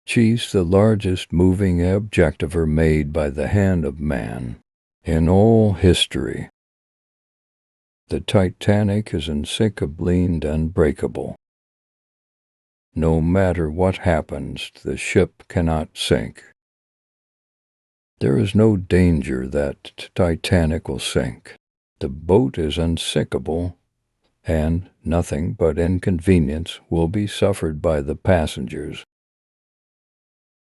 She's the largest moving object ever made by the hand of man in all history. The Titanic is unsinkably and unbreakable. No matter what happens, the ship cannot sink. There is no danger that Titanic will sink. The boat is unsinkable, and nothing but inconvenience will be suffered by the passengers.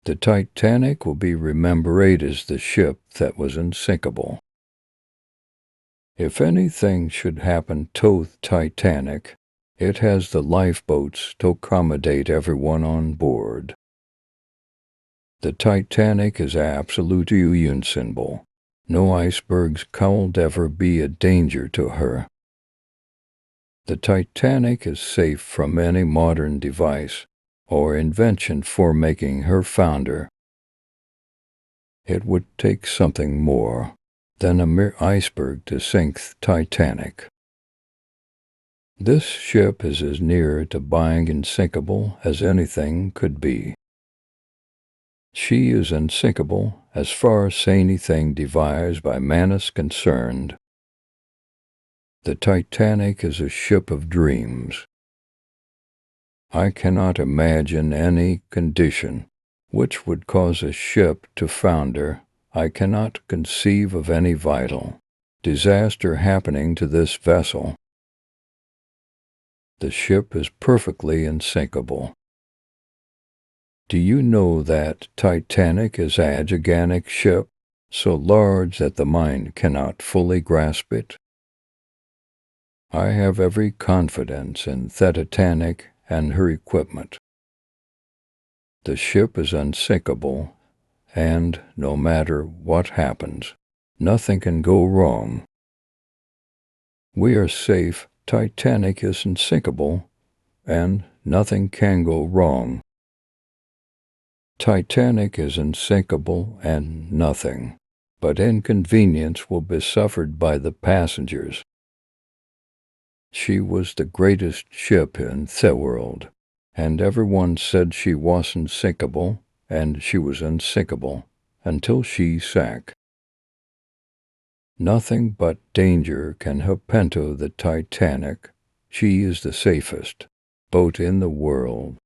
The Titanic will be remembered as the ship that was unsinkable. If anything should happen to the Titanic, it has the lifeboats to accommodate everyone on board. The Titanic is absolutely unsinkable. No icebergs could ever be a danger to her. The Titanic is safe from any modern device or invention for making her founder. It would take something more than a mere iceberg to sink the Titanic. This ship is as near to being unsinkable as anything could be. She is unsinkable as far as anything devised by man is concerned. The Titanic is a ship of dreams. I cannot imagine any condition which would cause a ship to founder. I cannot conceive of any vital disaster happening to this vessel. The ship is perfectly unsinkable. Do you know that Titanic is a gigantic ship, so large that the mind cannot fully grasp it? I have every confidence in Titanic and her equipment. The ship is unsinkable, and no matter what happens, nothing can go wrong. We are safe. Titanic is unsinkable, and nothing can go wrong. Titanic is unsinkable, and nothing but inconvenience will be suffered by the passengers. She was the greatest ship in the world, and everyone said she was unsinkable, and she was unsinkable until she sank. Nothing but danger can happen to the Titanic. She is the safest boat in the world.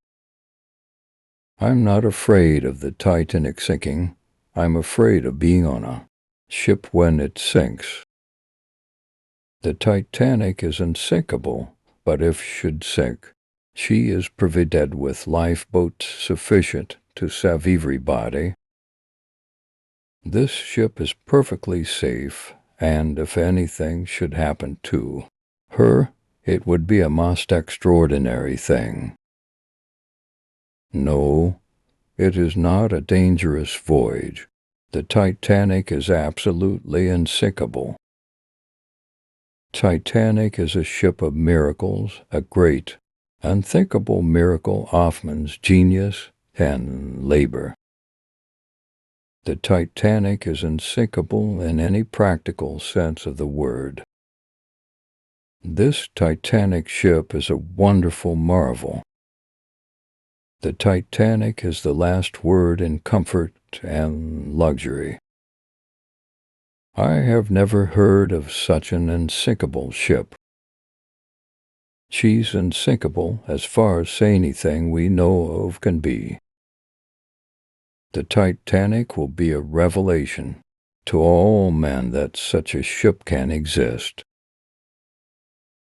I'm not afraid of the Titanic sinking. I'm afraid of being on a ship when it sinks. The Titanic is unsinkable, but if should sink, she is provided with lifeboats sufficient to save everybody. This ship is perfectly safe, and if anything should happen to her, it would be a most extraordinary thing. No, it is not a dangerous voyage. The Titanic is absolutely unsinkable. Titanic is a ship of miracles, a great, unthinkable miracle of man's genius and labor. The Titanic is unsinkable in any practical sense of the word. This Titanic ship is a wonderful marvel. The Titanic is the last word in comfort and luxury. I have never heard of such an unsinkable ship. She's unsinkable as far as anything we know of can be. The Titanic will be a revelation to all men that such a ship can exist.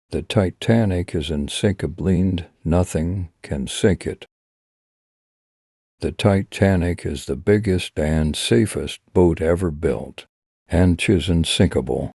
The Titanic is unsinkable and nothing can sink it. The Titanic is the biggest and safest boat ever built, and 'tis unsinkable.